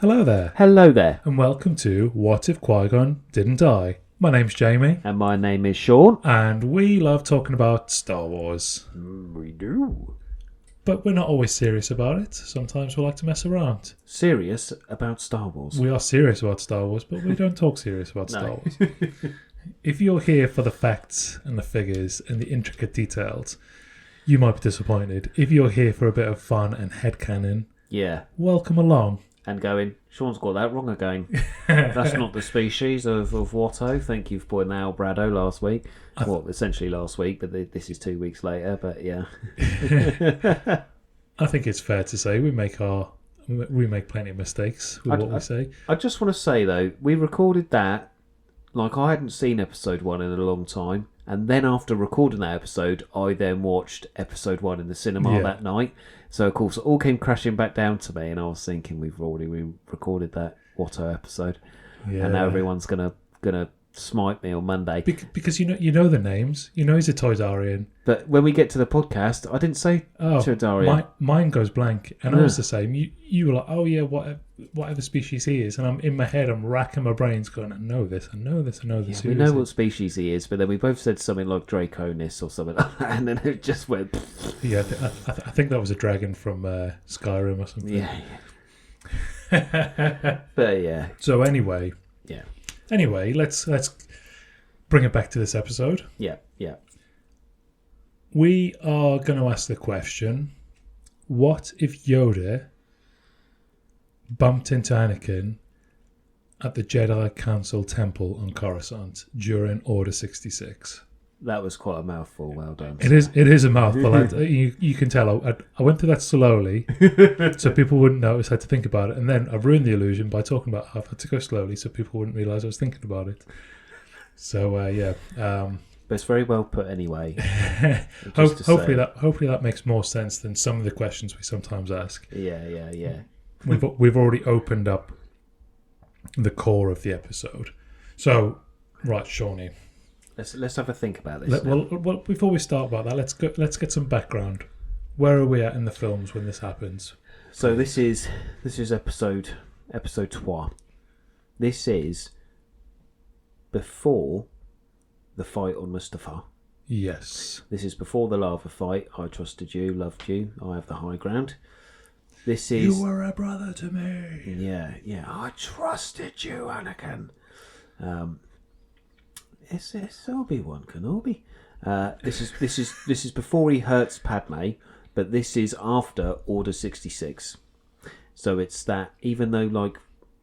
Hello there, Hello there. and welcome to What If Qui-Gon Didn't Die? My name's Jamie, And my name is Shaun. and we love talking about Star Wars. We do. But we're not always serious about it. Sometimes we like to mess around. Serious about Star Wars. We are serious about Star Wars, but we don't talk serious about Star No. Wars. If you're here for the facts and the figures and the intricate details, you might be disappointed. If you're here for a bit of fun and headcanon, Yeah. welcome along. And going, Sean's got that wrong again. That's not the species of Watto. Thank you for pointing that out, Brado, last week. Essentially last week, but this is 2 weeks later. But yeah. I think it's fair to say we make plenty of mistakes with what we say. I just want to say, though, we recorded that, like I hadn't seen episode 1 in a long time. And then after recording that episode, I then watched episode 1 in the cinema that night. So, of course, it all came crashing back down to me, and I was thinking we recorded that Watto episode, and now everyone's gonna smite me on Monday because you know the names. You know he's a Toydarian. But when we get to the podcast, I didn't say Toydarian. Mine goes blank, and I was the same. You were like, oh yeah, whatever species he is, and I'm in my head, I'm racking my brains, going, I know this. Yeah, we know what species he is, but then we both said something like Draconis or something like that, and then it just went. Yeah, I think that was a dragon from Skyrim or something. Yeah. But yeah. So anyway. Yeah. Anyway, let's bring it back to this episode. Yeah. We are going to ask the question: what if Yoda bumped into Anakin at the Jedi Council Temple on Coruscant during Order 66? That was quite a mouthful. Well done. It is a mouthful. You can tell. I went through that slowly, so people wouldn't notice I had to think about it. And then I ruined the illusion by talking about how I had to go slowly, so people wouldn't realise I was thinking about it. So yeah. But it's very well put anyway. Hopefully that makes more sense than some of the questions we sometimes ask. Yeah. We've already opened up the core of the episode. So right, Shawnee. Let's have a think about this. Well, before we start about that, let's get some background. Where are we at in the films when this happens? So this is episode 3. This is before the fight on Mustafar. Yes. This is before the lava fight. I trusted you, loved you. I have the high ground. This is. You were a brother to me. Yeah. I trusted you, Anakin. It's Obi-Wan Kenobi. This is before he hurts Padme, but this is after Order 66. So it's that, even though like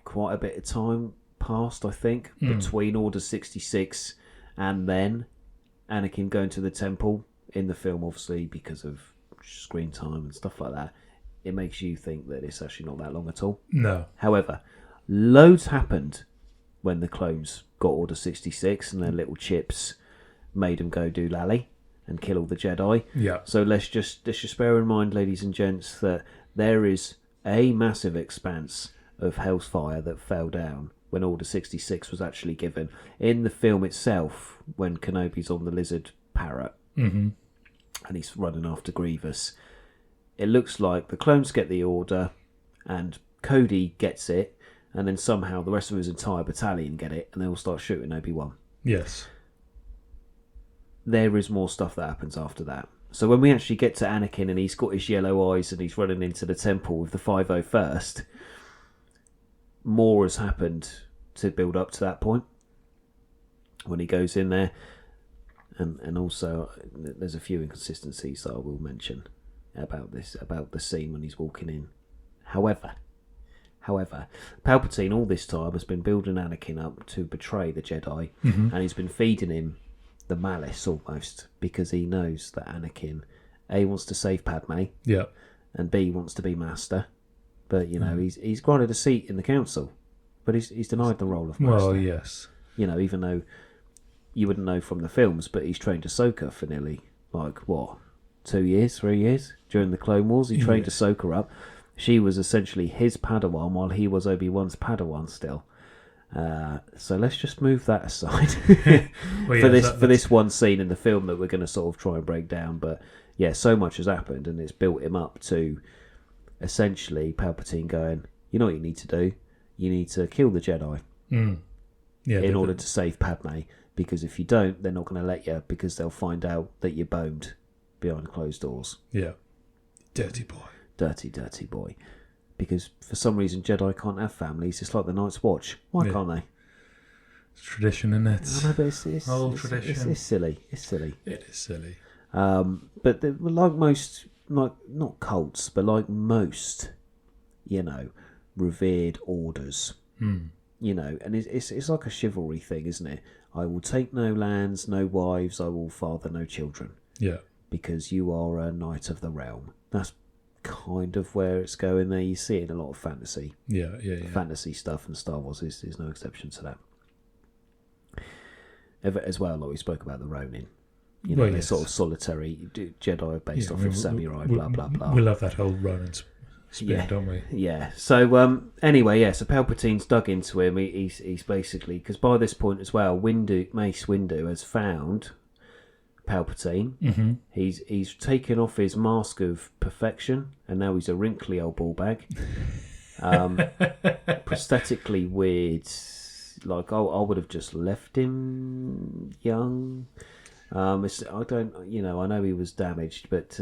quite a bit of time passed, I think, between Order 66 and then Anakin going to the temple in the film, obviously because of screen time and stuff like that, it makes you think that it's actually not that long at all. No. However, loads happened when the clones got Order 66 and their little chips made them go do lally and kill all the Jedi. Yeah. So let's just bear in mind, ladies and gents, that there is a massive expanse of hell's fire that fell down when Order 66 was actually given. In the film itself, when Kenobi's on the lizard parrot and he's running after Grievous, it looks like the clones get the order and Cody gets it, and then somehow the rest of his entire battalion get it, and they all start shooting Obi-Wan. Yes. There is more stuff that happens after that. So when we actually get to Anakin and he's got his yellow eyes and he's running into the temple with the 501st, more has happened to build up to that point when he goes in there. And also there's a few inconsistencies that I will mention about the scene when he's walking in. However, Palpatine all this time has been building Anakin up to betray the Jedi, and he's been feeding him the malice almost, because he knows that Anakin A, wants to save Padme, and B, wants to be master. But he's granted a seat in the council, but he's denied the role of master. Well, yes. Even though you wouldn't know from the films, but he's trained Ahsoka for nearly 3 years during the Clone Wars. He trained Ahsoka up. She was essentially his Padawan while he was Obi-Wan's Padawan still. So let's just move that aside for this one scene in the film that we're going to sort of try and break down. But yeah, so much has happened, and it's built him up to essentially Palpatine going, you know what you need to do? you need to kill the Jedi in order to save Padme. Because if you don't, they're not going to let you, because they'll find out that you're boned behind closed doors. Yeah. Dirty boy. Dirty, dirty boy. Because for some reason, Jedi can't have families. It's like the Night's Watch. Why can't they? It's tradition, isn't it? I know, but it's old tradition. It's silly. It's silly. It is silly. But like most, like not cults, but like most, revered orders. And it's like a chivalry thing, isn't it? I will take no lands, no wives. I will father no children. Yeah. Because you are a knight of the realm. That's kind of where it's going there. You see it in a lot of fantasy. Yeah. Fantasy stuff, and Star Wars is no exception to that. As well, like we spoke about the Ronin. They're sort of solitary Jedi based off of samurai, blah, blah, blah. We'll have that whole Ronin spin, don't we? Yeah. So, anyway, so Palpatine's dug into him. He's basically... Because by this point as well, Mace Windu has found Palpatine. Mm-hmm. He's taken off his mask of perfection, and now he's a wrinkly old ball bag. Prosthetically weird. Like, I would have just left him young. I don't, I know he was damaged, but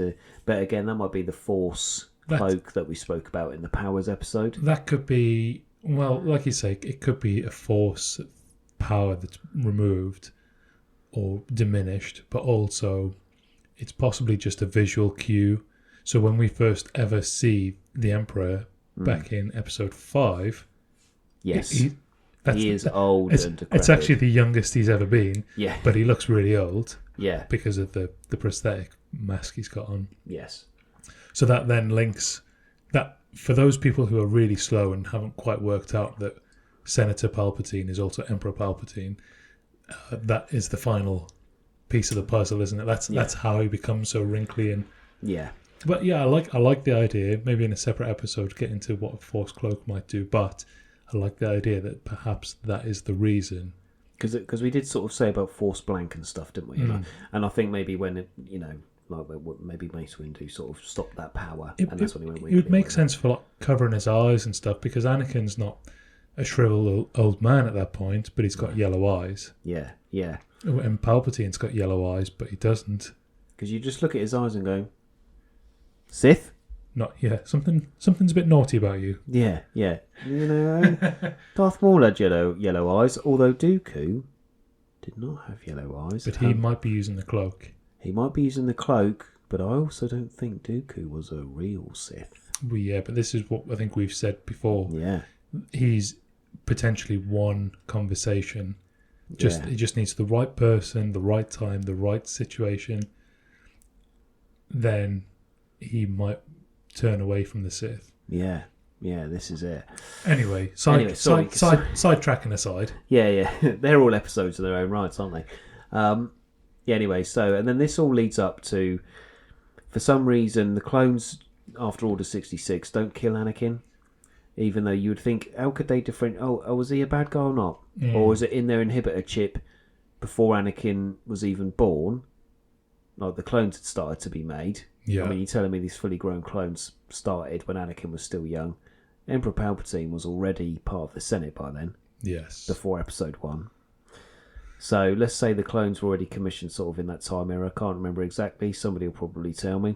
again, that might be the Force cloak that we spoke about in the Powers episode. That could be, well, like you say, it could be a Force power that's removed or diminished, but also it's possibly just a visual cue. So when we first ever see the Emperor back in episode 5, yes. He is old and decrepit. It's actually the youngest he's ever been. Yeah. But he looks really old. Yeah. Because of the prosthetic mask he's got on. Yes. So that then links that for those people who are really slow and haven't quite worked out that Senator Palpatine is also Emperor Palpatine, that is the final piece of the puzzle, isn't it? That's how he becomes so wrinkly and But yeah, I like the idea. Maybe in a separate episode get into what a Force cloak might do, but I like the idea that perhaps that is the reason. Because we did sort of say about Force blank and stuff, didn't we? And I think maybe when maybe Mace Windu sort of stopped that power, and that's when he went. It would make sense for like covering his eyes and stuff, because Anakin's not a shriveled old man at that point, but he's got yellow eyes. Yeah. And Palpatine's got yellow eyes, but he doesn't. Because you just look at his eyes and go, Sith. Not something's a bit naughty about you. Yeah. Darth Maul had yellow eyes, although Dooku did not have yellow eyes. But he might be using the cloak. He might be using the cloak, but I also don't think Dooku was a real Sith. Well, yeah, but this is what I think we've said before. Yeah. He's potentially one conversation. He just needs the right person, the right time, the right situation. Then he might turn away from the Sith. Yeah, this is it. Anyway, sidetracking aside. Yeah, they're all episodes of their own rights, aren't they? Anyway, and then this all leads up to, for some reason, the clones, after Order 66, don't kill Anakin, even though you would think, how could they different? Oh, was he a bad guy or not? Or was it in their inhibitor chip before Anakin was even born? Like, the clones had started to be made. Yeah. I mean, you're telling me these fully grown clones started when Anakin was still young. Emperor Palpatine was already part of the Senate by then. Yes. Before Episode 1. So let's say the clones were already commissioned sort of in that time era. I can't remember exactly. Somebody will probably tell me.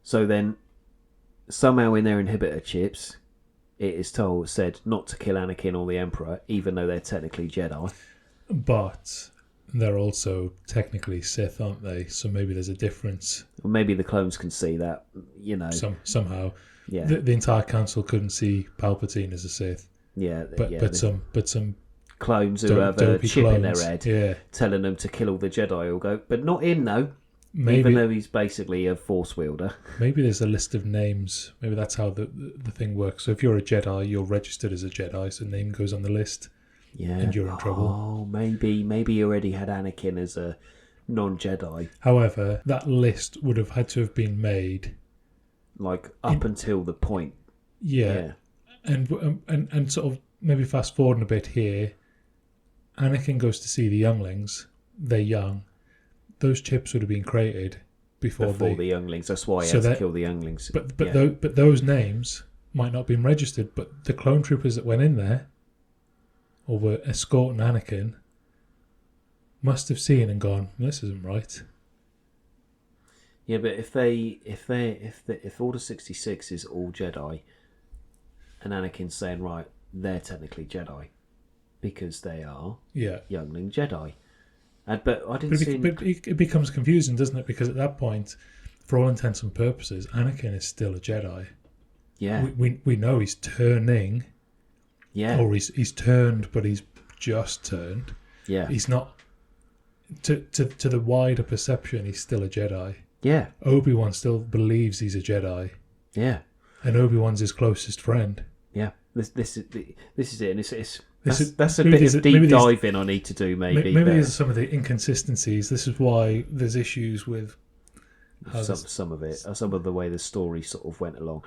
So then, somehow in their inhibitor chips, it is said not to kill Anakin or the Emperor, even though they're technically Jedi. But they're also technically Sith, aren't they? So maybe there's a difference. Well, maybe the clones can see that, somehow. Yeah. The entire council couldn't see Palpatine as a Sith. Yeah. But some clones who have a chip in their head, telling them to kill all the Jedi will go, but not him though. Maybe, even though he's basically a Force wielder. Maybe there's a list of names. Maybe that's how the thing works. So if you're a Jedi, you're registered as a Jedi, so name goes on the list. Yeah. And you're in trouble. Oh, maybe you already had Anakin as a non-Jedi. However, that list would have had to have been made, like up until the point. Yeah. And sort of maybe fast forwarding a bit here. Anakin goes to see the younglings. They're young. Those chips would have been created before the younglings. That's why he had to kill the younglings. But those names might not have been registered, but the clone troopers that went in there or were escorting Anakin must have seen and gone, this isn't right. Yeah, but if Order 66 is all Jedi, and Anakin's saying, right, they're technically Jedi because they are youngling Jedi. But I didn't see. But it becomes confusing, doesn't it? Because at that point, for all intents and purposes, Anakin is still a Jedi. Yeah. We know he's turning. Yeah. Or he's turned, but he's just turned. Yeah. He's not. To the wider perception, he's still a Jedi. Yeah. Obi-Wan still believes he's a Jedi. Yeah. And Obi-Wan's his closest friend. Yeah. This is it, and that's a bit of deep diving I need to do. Maybe these are some of the inconsistencies. This is why there's issues with some of it, some of the way the story sort of went along.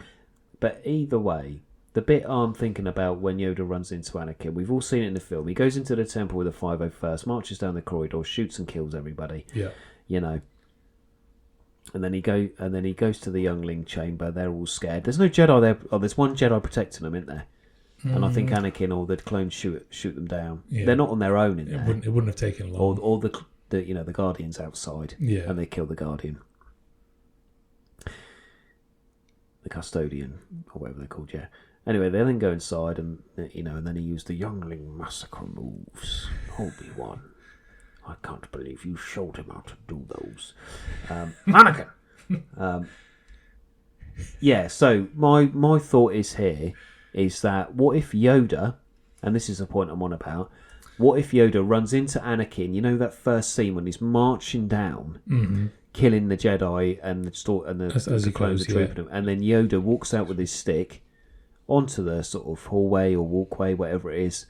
But either way, the bit I'm thinking about when Yoda runs into Anakin, we've all seen it in the film. He goes into the temple with a 501st, marches down the corridor, shoots and kills everybody. Yeah, you know. And then he goes to the youngling chamber. They're all scared. There's no Jedi there. Oh, there's one Jedi protecting them, isn't there? And I think Anakin or the clones shoot them down. Yeah. They're not on their own in there. It wouldn't have taken long. Or the Guardian's outside. Yeah. And they kill the Guardian. The custodian, or whatever they're called, yeah. Anyway, they then go inside and then he used the youngling massacre moves. Obi-Wan, I can't believe you showed him how to do those. Anakin! Yeah, so my thought is that what if Yoda, and this is the point I'm on about, what if Yoda runs into Anakin, you know that first scene when he's marching down, killing the Jedi and the clones are trooping him, and then Yoda walks out with his stick onto the sort of hallway or walkway, whatever it is,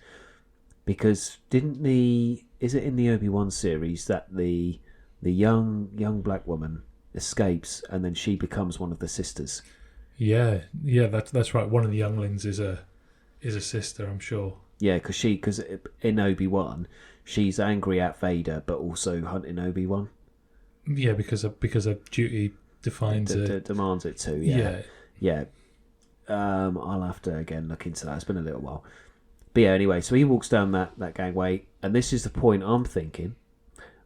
because is it in the Obi-Wan series that the young black woman escapes and then she becomes one of the sisters? Yeah, that's right. One of the younglings is a sister, I'm sure. Yeah, because in Obi-Wan, she's angry at Vader, but also hunting Obi-Wan. Yeah, because her duty defines it. Demands it too. Yeah. I'll have to again look into that. It's been a little while. But yeah, anyway, so he walks down that gangway, and this is the point I'm thinking,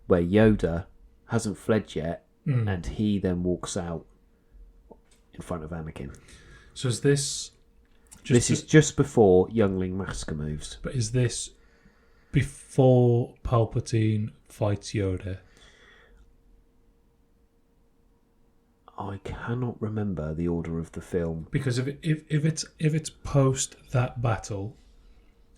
where Yoda hasn't fled yet, and he then walks out in front of Anakin. So is this... This is just before Youngling Massacre moves. But is this before Palpatine fights Yoda? I cannot remember the order of the film. Because if it's post that battle,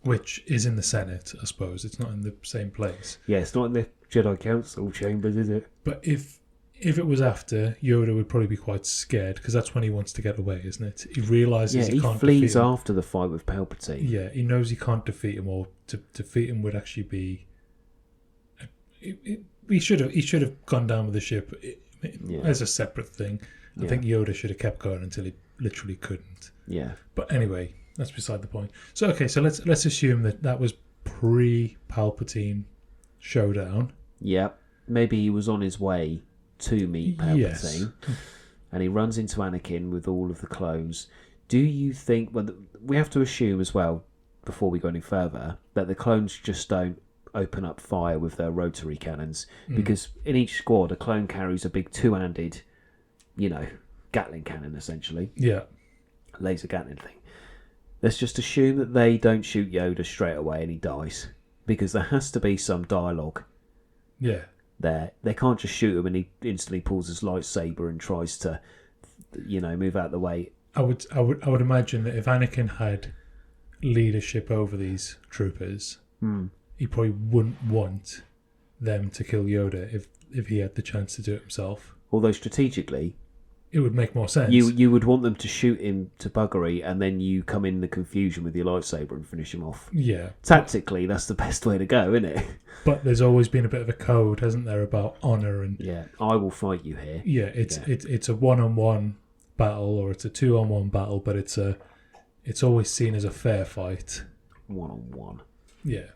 which is in the Senate, I suppose, it's not in the same place. Yeah, it's not in the Jedi Council chambers, is it? But if it was after, Yoda would probably be quite scared, because that's when he wants to get away, isn't it? He realises he can't flees defeat him. After the fight with Palpatine. Yeah, he knows he can't defeat him, or to defeat him would actually be... He should have gone down with the ship as a separate thing. I think Yoda should have kept going until he literally couldn't. Yeah. But anyway, that's beside the point. So let's assume that was pre-Palpatine showdown. Yep. Maybe he was on his way to meet Palpatine, and he runs into Anakin with all of the clones. Do you think... Well, we have to assume as well, before we go any further, that the clones just don't open up fire with their rotary cannons, because in each squad a clone carries a big two-handed, Gatling cannon, essentially. Yeah. Laser Gatling thing. Let's just assume that they don't shoot Yoda straight away and he dies, because there has to be some dialogue. Yeah. There, they can't just shoot him and he instantly pulls his lightsaber and tries to, move out of the way. I would imagine that if Anakin had leadership over these troopers, he probably wouldn't want them to kill Yoda if he had the chance to do it himself. Although strategically, it would make more sense. You would want them to shoot him to buggery, and then you come in the confusion with your lightsaber and finish him off. Yeah. Tactically, that's the best way to go, isn't it? But there's always been a bit of a code, hasn't there, about honour and... Yeah, I will fight you here. Yeah, it's a one-on-one battle, or it's a two-on-one battle, but it's always seen as a fair fight. One-on-one. Yeah.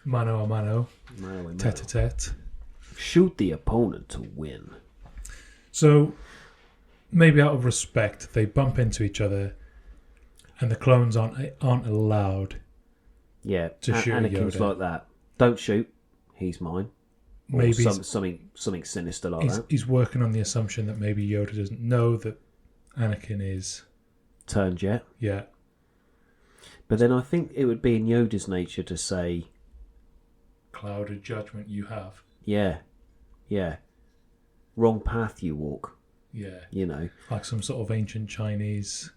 Mano a mano. Tete-a-tete. Shoot the opponent to win. So... maybe out of respect, they bump into each other. and the clones aren't allowed. Yeah, To shoot Anakin's Yoda. like that. Don't shoot. He's mine. Or Maybe something sinister like that. he's working on the assumption that maybe Yoda doesn't know that Anakin is. Turned yet. Yeah. But then I think it would be in Yoda's nature to say, Clouded judgment you have. yeah, wrong path you walk. Yeah. You know. Like some sort of ancient Chinese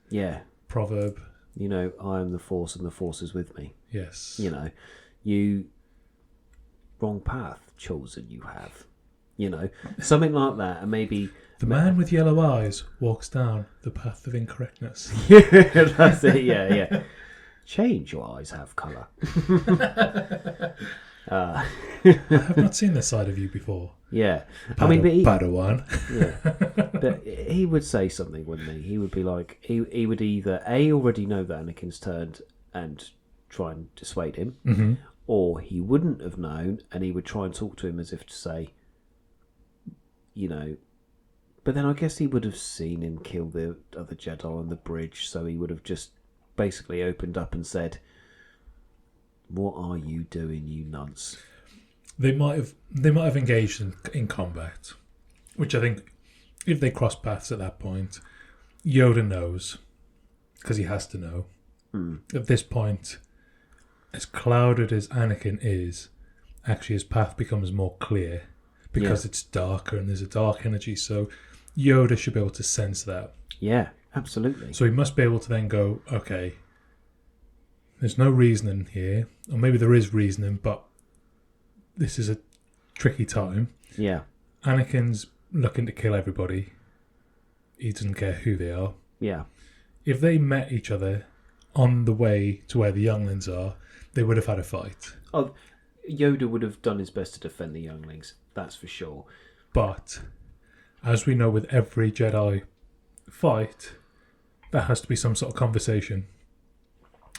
proverb. You know, I am the Force and the Force is with me. Yes. You know, you wrong path chosen you have. You know, something like that, and maybe the man with yellow eyes walks down the path of incorrectness. Yeah, that's it. Yeah. Change your eyes have colour. I have not seen this side of you before. Yeah, I mean, but Padawan. Yeah, but he would say something, wouldn't he? He would be like, he would either already know that Anakin's turned and try and dissuade him, Mm-hmm. or he wouldn't have known, and he would try and talk to him as if to say, you know. But then I guess he would have seen him kill the other Jedi on the bridge, so he would have just basically opened up and said, "What are you doing, you nunts?" They might have engaged in combat, which I think, if they cross paths at that point, Yoda knows, because he has to know. At this point, as clouded as Anakin is, actually his path becomes more clear because it's darker and there's a dark energy. So Yoda should be able to sense that. Yeah, absolutely. So he must be able to then go, okay, there's no reasoning here, or maybe there is reasoning, but this is a tricky time. Yeah. Anakin's looking to kill everybody. He doesn't care who they are. Yeah. If they met each other on the way to where the younglings are, they would have had a fight. Oh, Yoda would have done his best to defend the younglings, that's for sure. But, as we know with every Jedi fight, there has to be some sort of conversation.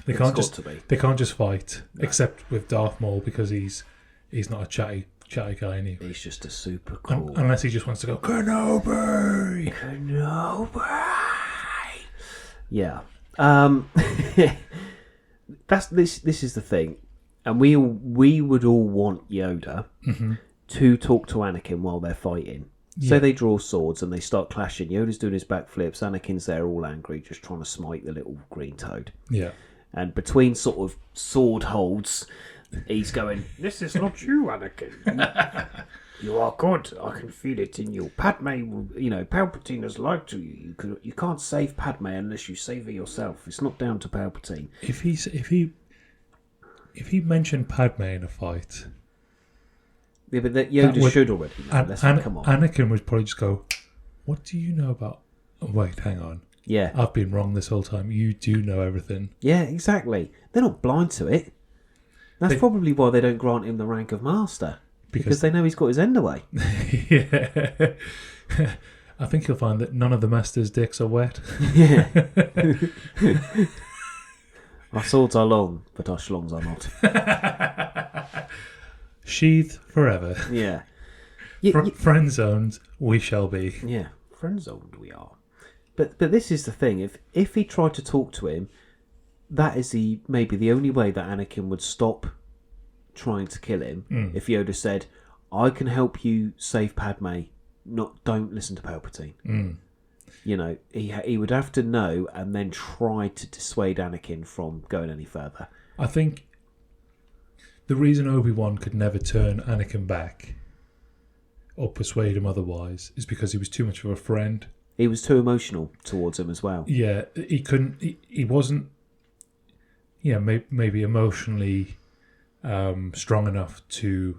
They can't just fight, except with Darth Maul, because he's not a chatty guy anyway. He's just a super cool. Unless he just wants to go, Kenobi! Yeah. This is the thing, and we would all want Yoda to talk to Anakin while they're fighting. So they draw swords and they start clashing. Yoda's doing his backflips. Anakin's there all angry, just trying to smite the little green toad. Yeah. And between sort of sword holds, he's going, "This is not you, Anakin. You are good. I can feel it in you. Padme, Palpatine has lied to you. You can't save Padme unless you save her yourself. It's not down to Palpatine." If he mentioned Padme in a fight, yeah, but that Yoda should already know. Come on. Anakin would probably just go, "What do you know about?" Oh, wait, hang on. Yeah, I've been wrong this whole time. You do know everything. Yeah, exactly. They're not blind to it. That's probably why they don't grant him the rank of master. Because they know he's got his end away. Yeah. I think you'll find that none of the master's dicks are wet. Yeah. Our swords are long, but our schlongs are not. Sheathed forever. Yeah. Friend-zoned we shall be. Yeah, friend-zoned we are. But this is the thing. If he tried to talk to him, that is maybe the only way that Anakin would stop trying to kill him. If Yoda said, "I can help you save Padme, don't listen to Palpatine." You know, he would have to know and then try to dissuade Anakin from going any further. I think the reason Obi-Wan could never turn Anakin back or persuade him otherwise is because he was too much of a friend. He was too emotional towards him as well. Yeah, he couldn't. He wasn't. Yeah, maybe emotionally strong enough to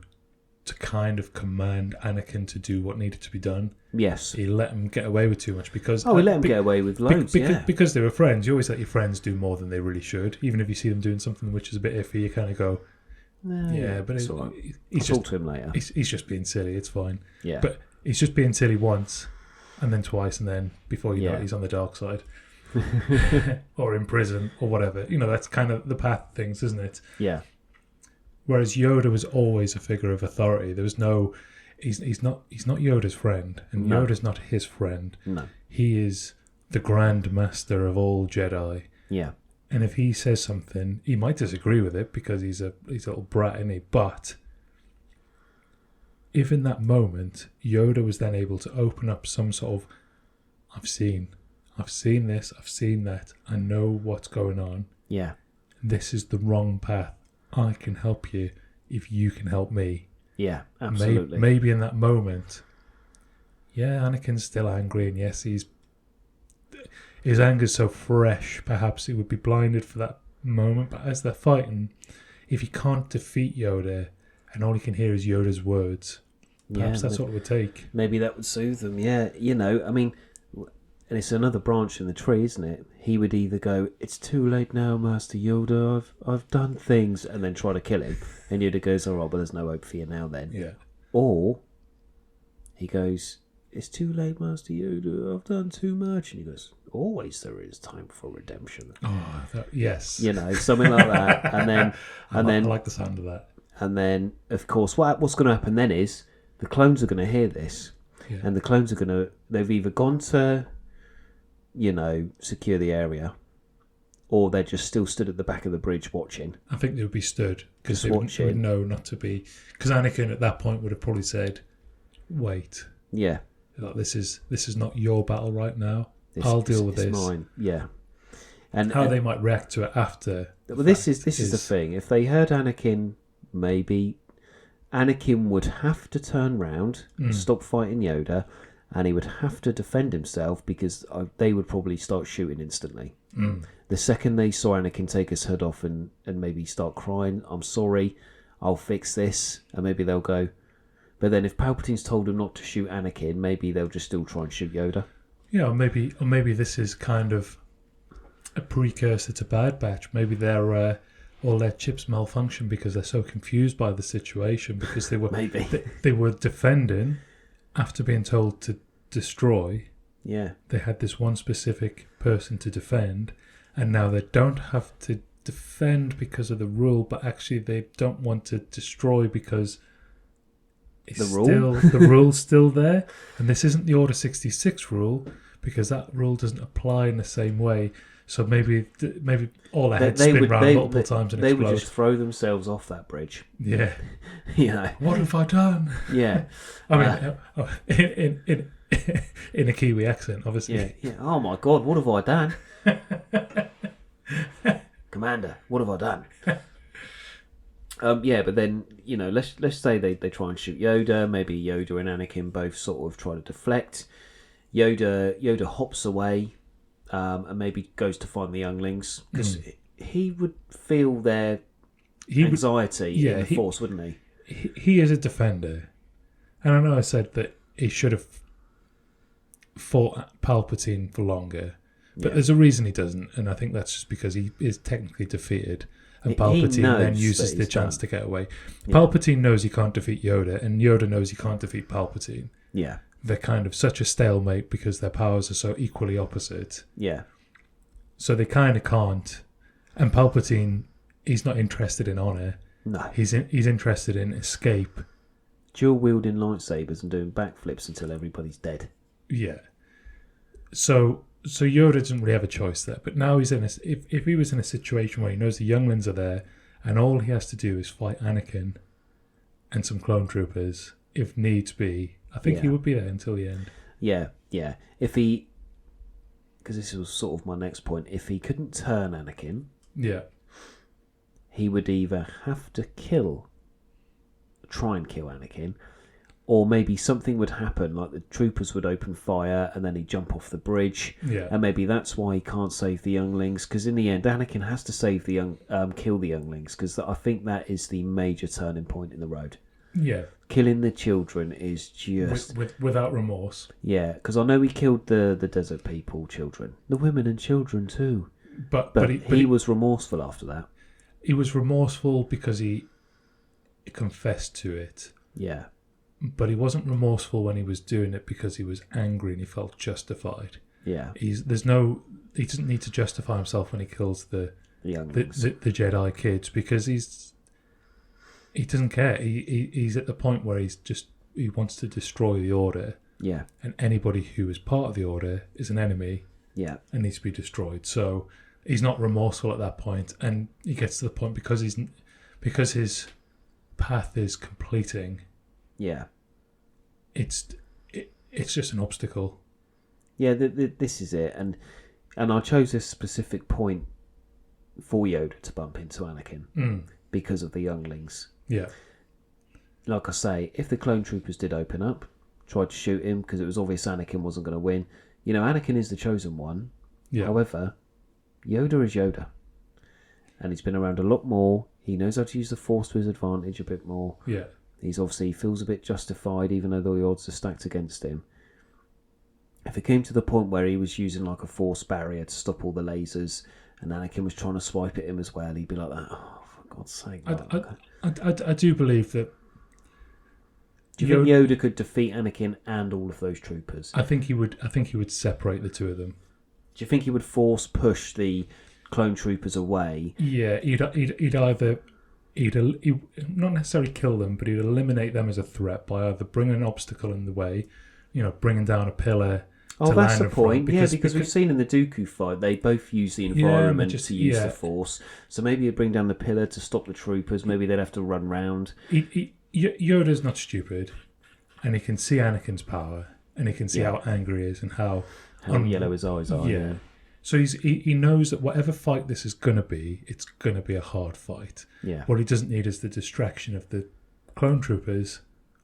kind of command Anakin to do what needed to be done. Yes, he let him get away with too much because. He let him get away with loads. Because they were friends. You always let your friends do more than they really should, even if you see them doing something which is a bit iffy. You kind of go, "Yeah, but it's all right. He's I'll talk to him later. He's just being silly. It's fine." Yeah, but he's just being silly once. And then twice, and then before you know it, he's on the dark side. Or in prison, or whatever. You know, that's kind of the path of things, isn't it? Yeah. Whereas Yoda was always a figure of authority. There was no... He's not Yoda's friend, and Yoda's not his friend. No. He is the Grand Master of all Jedi. Yeah. And if he says something, he might disagree with it because he's a little brat, isn't he? But if in that moment Yoda was then able to open up some sort of, I've seen this, I've seen that, I know what's going on. Yeah. This is the wrong path. I can help you if you can help me. Yeah, absolutely. Maybe in that moment, yeah, Anakin's still angry, and yes, his anger's so fresh, perhaps he would be blinded for that moment. But as they're fighting, if he can't defeat Yoda and all he can hear is Yoda's words, perhaps that's what it would take. Maybe that would soothe them, yeah. I mean, and it's another branch in the tree, isn't it? He would either go, "It's too late now, Master Yoda, I've done things," and then try to kill him. And Yoda goes, "All right, but there's no hope for you now then." Yeah. Or he goes, "It's too late, Master Yoda, I've done too much." And he goes, "Always there is time for redemption." Oh, yes. Something like that. And then, I like the sound of that. And then, of course, what's going to happen then is the clones are going to hear this, and the clones are going to. They've either gone to, secure the area, or they're just still stood at the back of the bridge watching. I think they would be stood because they would know not to be. Because Anakin at that point would have probably said, "Wait, yeah, like, this is not your battle right now. I'll deal with this." Mine, yeah. And how they might react to it after. Well, this is the thing. If they heard Anakin, maybe Anakin would have to turn round, stop fighting Yoda, and he would have to defend himself because they would probably start shooting instantly. The second they saw Anakin take his hood off and maybe start crying, "I'm sorry, I'll fix this," and maybe they'll go. But then if Palpatine's told them not to shoot Anakin, maybe they'll just still try and shoot Yoda. Yeah, or maybe this is kind of a precursor to Bad Batch. Maybe they're all their chips malfunction because they're so confused by the situation because they were they were defending after being told to destroy. Yeah, they had this one specific person to defend, and now they don't have to defend because of the rule, but actually they don't want to destroy because it's the rule's still there, and this isn't the Order 66 rule because that rule doesn't apply in the same way. So maybe all their heads spin round multiple times and they explode. would just throw themselves off that bridge. Yeah, What have I done? Yeah, I mean, in a Kiwi accent, obviously. Yeah. Oh my God, what have I done? Commander, what have I done? But then let's say they try and shoot Yoda. Maybe Yoda and Anakin both sort of try to deflect. Yoda hops away. And maybe goes to find the younglings because he would feel their anxiety in the Force, wouldn't he? He is a defender, and I know I said that he should have fought Palpatine for longer, but there's a reason he doesn't, and I think that's just because he is technically defeated, and Palpatine then uses the chance to get away. Yeah. Palpatine knows he can't defeat Yoda, and Yoda knows he can't defeat Palpatine. Yeah. They're kind of such a stalemate because their powers are so equally opposite. Yeah. So they kind of can't. And Palpatine, he's not interested in honour. No. He's interested in escape. Dual wielding lightsabers and doing backflips until everybody's dead. Yeah. So Yoda doesn't really have a choice there. But now he's if he was in a situation where he knows the younglings are there and all he has to do is fight Anakin and some clone troopers, if needs be, I think he would be there until the end. Yeah. Because this was sort of my next point. If he couldn't turn Anakin, he would either have to try and kill Anakin, or maybe something would happen, like the troopers would open fire and then he'd jump off the bridge. Yeah. And maybe that's why he can't save the younglings, because in the end, Anakin has to save kill the younglings, because I think that is the major turning point in the road. Yeah. Killing the children is just... Without remorse. Yeah, because I know he killed the desert people children. The women and children too. But he was remorseful after that. He was remorseful because he confessed to it. Yeah. But he wasn't remorseful when he was doing it because he was angry and he felt justified. Yeah. He doesn't need to justify himself when he kills the Jedi kids because he doesn't care. He's at the point where he wants to destroy the Order. Yeah. And anybody who is part of the Order is an enemy. Yeah. And needs to be destroyed. So he's not remorseful at that point, and he gets to the point because his path is completing. Yeah. It's just an obstacle. Yeah, this is it, and I chose this specific point for Yoda to bump into Anakin because of the younglings. Yeah. Like I say, if the clone troopers did open up, tried to shoot him because it was obvious Anakin wasn't going to win. You know, Anakin is the chosen one. Yeah. However, Yoda is Yoda, and he's been around a lot more. He knows how to use the Force to his advantage a bit more. Yeah. He's obviously feels a bit justified, even though the odds are stacked against him. If it came to the point where he was using like a Force barrier to stop all the lasers, and Anakin was trying to swipe at him as well, he'd be like that. Oh, for God's sake! I do believe that. Do you think Yoda could defeat Anakin and all of those troopers? I think he would separate the two of them. Do you think he would force push the clone troopers away? Yeah, he'd either not necessarily kill them, but he'd eliminate them as a threat by either bringing an obstacle in the way, bringing down a pillar. Oh, that's the point. Because we've seen in the Dooku fight, they both use the environment to use the Force. So maybe he'd bring down the pillar to stop the troopers. Maybe they'd have to run round. Yoda's not stupid, and he can see Anakin's power, and he can see how angry he is and how yellow his eyes are. Yeah. So he knows that whatever fight this is going to be, it's going to be a hard fight. Yeah. What he doesn't need is the distraction of the clone troopers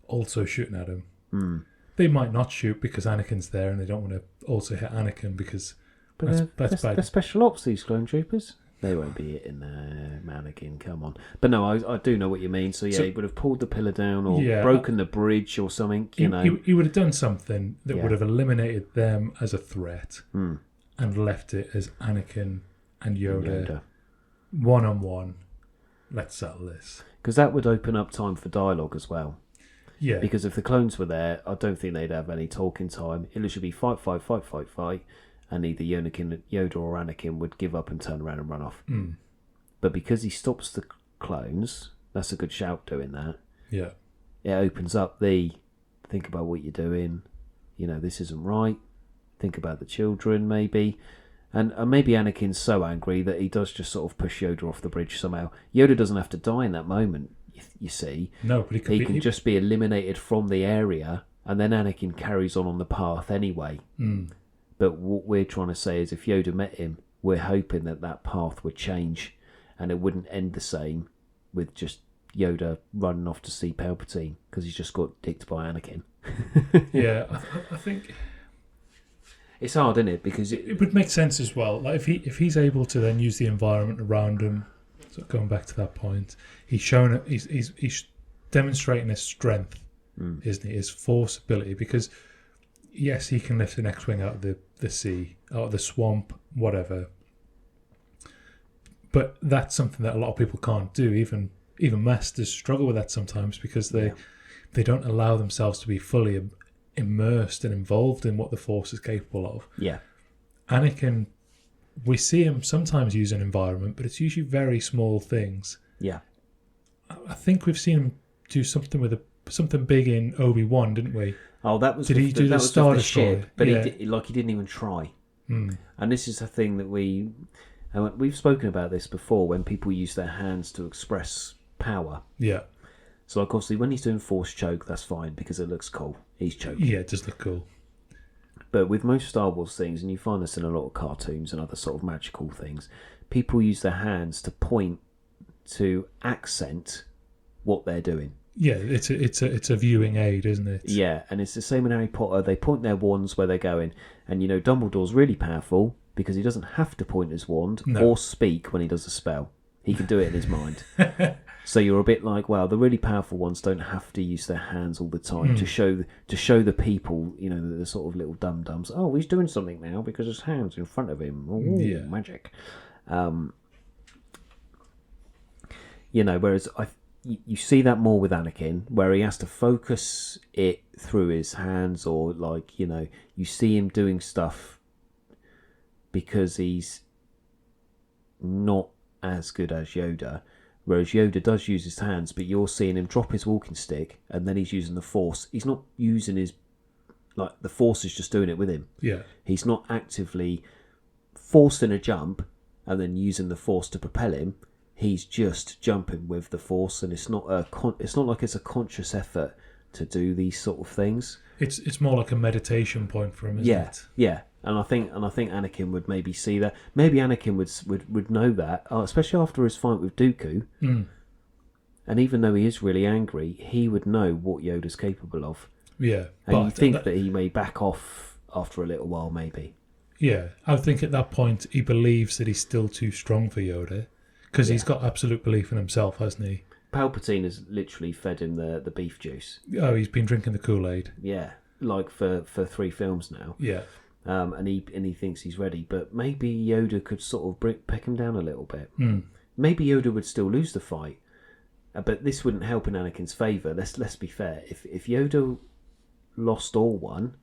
also shooting at him. Mm. They might not shoot because Anakin's there, and they don't want to also hit Anakin because that's bad. They're special ops, these clone troopers. They won't be hitting Anakin, come on. But no, I do know what you mean. So he would have pulled the pillar down or broken the bridge or something, He would have done something that would have eliminated them as a threat and left it as Anakin and Yoda. One-on-one. Let's settle this. Because that would open up time for dialogue as well. Yeah. Because if the clones were there, I don't think they'd have any talking time. It should be fight. And either Yoda or Anakin would give up and turn around and run off. Mm. But because he stops the clones, that's a good shout doing that. Yeah. It opens up the think about what you're doing. This isn't right. Think about the children, maybe. And maybe Anakin's so angry that he does just sort of push Yoda off the bridge somehow. Yoda doesn't have to die in that moment, you see. No, but he can just be eliminated from the area, and then Anakin carries on the path anyway. Mm. But what we're trying to say is if Yoda met him, we're hoping that path would change and it wouldn't end the same with just Yoda running off to see Palpatine because he's just got dicked by Anakin. Yeah, I think it's hard, isn't it? Because it would make sense as well. Like if he's able to then use the environment around him. So going back to that point, he's demonstrating his strength, isn't he? His Force ability, because yes, he can lift an X-wing out of the sea, out of the swamp, whatever. But that's something that a lot of people can't do. Even masters struggle with that sometimes because they don't allow themselves to be fully immersed and involved in what the Force is capable of. Yeah. Anakin, we see him sometimes use an environment, but it's usually very small things. Yeah. I think we've seen him do something something big in Obi-Wan, didn't we? Oh, that was he do the Star ship, Destroyer? But he didn't even try. Mm. And this is a thing that we've spoken about this before when people use their hands to express power. Yeah. So, like, obviously, when he's doing Force choke, that's fine because it looks cool. He's choking. Yeah, it does look cool. But with most Star Wars things, and you find this in a lot of cartoons and other sort of magical things, people use their hands to point to accent what they're doing. Yeah, it's a viewing aid, isn't it? Yeah, and it's the same in Harry Potter. They point their wands where they're going. And, Dumbledore's really powerful because he doesn't have to point his wand or speak when he does a spell. He can do it in his mind. So you're a bit like, wow, the really powerful ones don't have to use their hands all the time to show the people, the sort of little dum-dums. Oh, he's doing something now because his hand's in front of him. Ooh, magic. Whereas you see that more with Anakin, where he has to focus it through his hands, or you see him doing stuff because he's not as good as Yoda. Whereas Yoda does use his hands, but you're seeing him drop his walking stick and then he's using the Force. He's not using the Force is just doing it with him. Yeah. He's not actively forcing a jump and then using the Force to propel him, he's just jumping with the Force, and it's not like it's a conscious effort to do these sort of things. It's more like a meditation point for him, isn't it? Yeah. And I think Anakin would maybe see that. Maybe Anakin would know that, especially after his fight with Dooku. Mm. And even though he is really angry, he would know what Yoda's capable of. Yeah. And you think that he may back off after a little while, maybe. Yeah, I think at that point he believes that he's still too strong for Yoda, because he's got absolute belief in himself, hasn't he? Palpatine has literally fed him the beef juice. Oh, he's been drinking the Kool-Aid. Yeah, like for 3 films now. Yeah. And he thinks he's ready, but maybe Yoda could sort of pick him down a little bit. Mm. Maybe Yoda would still lose the fight, but this wouldn't help in Anakin's favour. Let's be fair. If Yoda lost or won,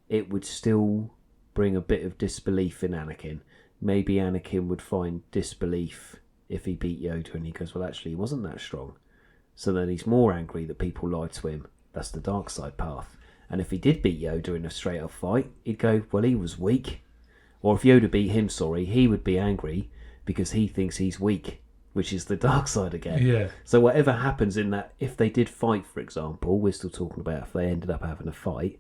it would still bring a bit of disbelief in Anakin. Maybe Anakin would find disbelief if he beat Yoda, and he goes, well, actually, he wasn't that strong. So then he's more angry that people lied to him. That's the dark side path. And if he did beat Yoda in a straight-up fight, he'd go, well, he was weak. Or if Yoda beat him, he would be angry because he thinks he's weak, which is the dark side again. Yeah. So whatever happens in that, if they did fight, for example, we're still talking about if they ended up having a fight,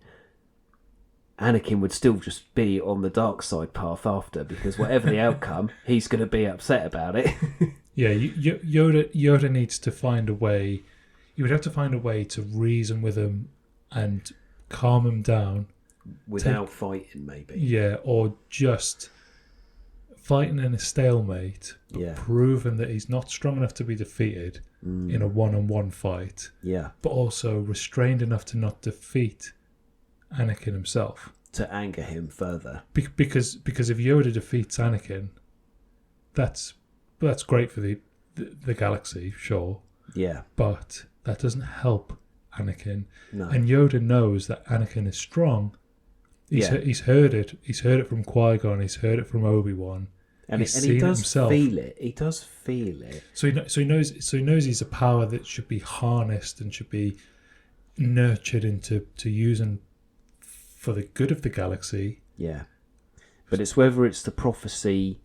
Anakin would still just be on the dark side path after, because whatever the outcome, he's going to be upset about it. Yeah, Yoda needs to find a way. You would have to find a way to reason with him and calm him down. Without fighting, maybe. Yeah, or just fighting in a stalemate, but proving that he's not strong enough to be defeated in a one-on-one fight. Yeah. But also restrained enough to not defeat Anakin himself. To anger him further. Because if Yoda defeats Anakin, that's great for the galaxy, sure. Yeah. But that doesn't help Anakin. No. And Yoda knows that Anakin is strong. He's heard it. He's heard it from Qui-Gon. He's heard it from Obi-Wan. And he does feel it. He does feel it. So he knows he's a power that should be harnessed and should be nurtured into using for the good of the galaxy. Yeah. But it's whether it's the prophecy,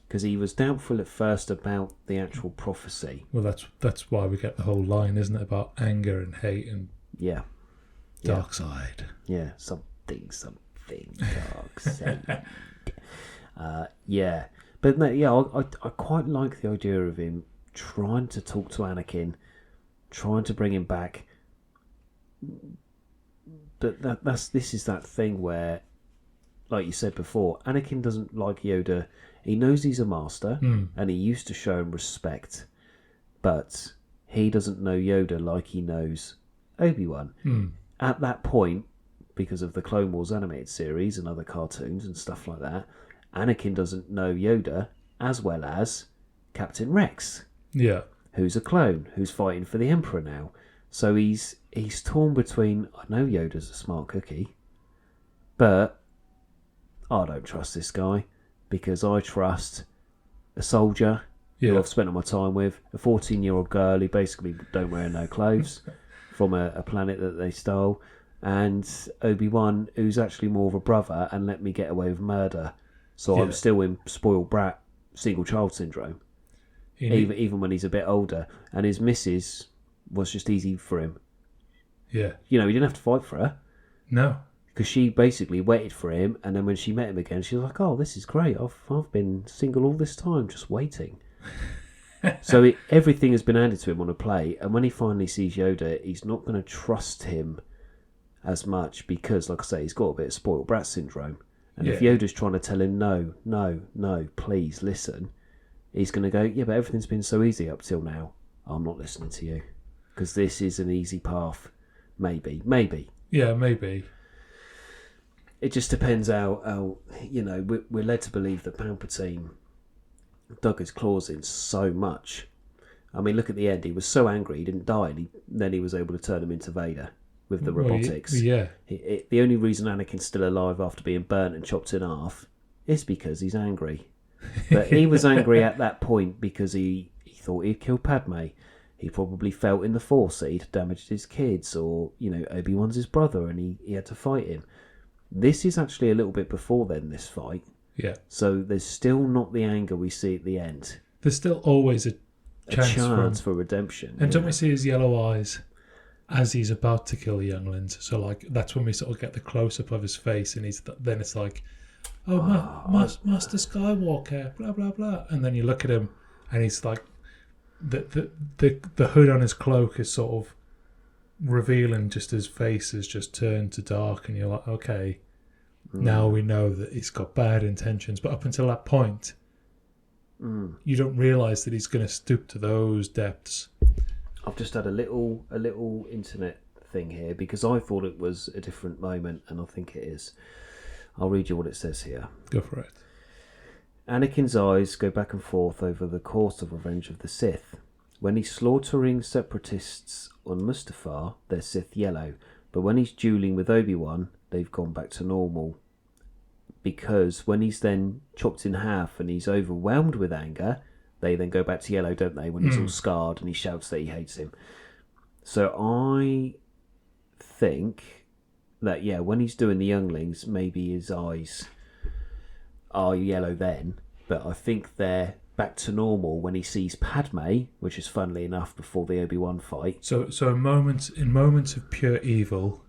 because he was doubtful at first about the actual prophecy. Well, that's why we get the whole line, isn't it, about anger and hate and dark side. Yeah, something dark side. Yeah. But no, yeah, I quite like the idea of him trying to talk to Anakin, trying to bring him back. But this is that thing where, like you said before, Anakin doesn't like Yoda. He knows he's a master, and he used to show him respect, but he doesn't know Yoda like he knows Obi-Wan. At that point, because of the Clone Wars animated series and other cartoons and stuff like that, Anakin doesn't know Yoda as well as Captain Rex. Yeah. Who's a clone, who's fighting for the Emperor now. So he's torn between, I know Yoda's a smart cookie, but I don't trust this guy, because I trust a soldier who I've spent all my time with, a 14-year-old girl who basically don't wear no clothes from a planet that they stole, and Obi-Wan, who's actually more of a brother and let me get away with murder. So I'm still in spoiled brat, single child syndrome, even when he's a bit older. And his missus was just easy for him. Yeah. You know, he didn't have to fight for her. No. Because she basically waited for him, and then when she met him again, she was like, oh, this is great. I've been single all this time, just waiting. So everything has been handed to him on a plate, and when he finally sees Yoda, he's not going to trust him as much because, like I say, he's got a bit of spoiled brat syndrome. And if Yoda's trying to tell him, no, please listen, he's going to go, yeah, but everything's been so easy up till now. I'm not listening to you because this is an easy path. Maybe. Yeah, maybe. It just depends how you know, we're led to believe that Palpatine dug his claws in so much. I mean, look at the end. He was so angry he didn't die, and then he was able to turn him into Vader with the robotics. The only reason Anakin's still alive after being burnt and chopped in half is because he's angry. But he was angry at that point because he thought he'd killed Padme. He probably felt in the Force that he'd damaged his kids, or, you know, Obi-Wan's his brother and he had to fight him. This is actually a little bit before then, this fight. Yeah. So there's still not the anger we see at the end. There's still always a chance for redemption. And don't we see his yellow eyes as he's about to kill the younglings? So like that's when we sort of get the close up of his face, and then it's like, Master Skywalker, blah blah blah, and then you look at him, and he's like, the hood on his cloak is sort of revealing just his face has just turned to dark, and you're like, okay, now we know that he's got bad intentions. But up until that point, you don't realise that he's going to stoop to those depths. I've just had a little internet thing here because I thought it was a different moment, and I think it is. I'll read you what it says here. Go for it. Anakin's eyes go back and forth over the course of Revenge of the Sith. When he's slaughtering separatists on Mustafar, they're Sith yellow, but when he's dueling with Obi-Wan, they've gone back to normal. Because when he's then chopped in half and he's overwhelmed with anger, they then go back to yellow, don't they? When he's all scarred and he shouts that he hates him. So I think that, yeah, when he's doing the younglings, maybe his eyes are yellow then, but I think they're back to normal when he sees Padme, which is funnily enough before the Obi-Wan fight. So in moments of pure evil,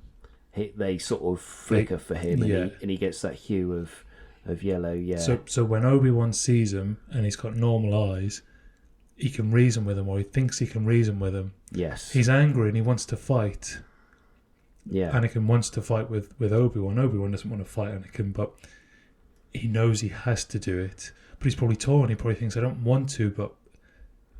they sort of flicker for him, yeah. and he gets that hue of yellow. Yeah. So when Obi-Wan sees him and he's got normal eyes, he can reason with him, or he thinks he can reason with him. Yes. He's angry and he wants to fight. Yeah. Anakin wants to fight with Obi-Wan. Obi-Wan doesn't want to fight Anakin, but he knows he has to do it. But he's probably torn. He probably thinks, I don't want to, but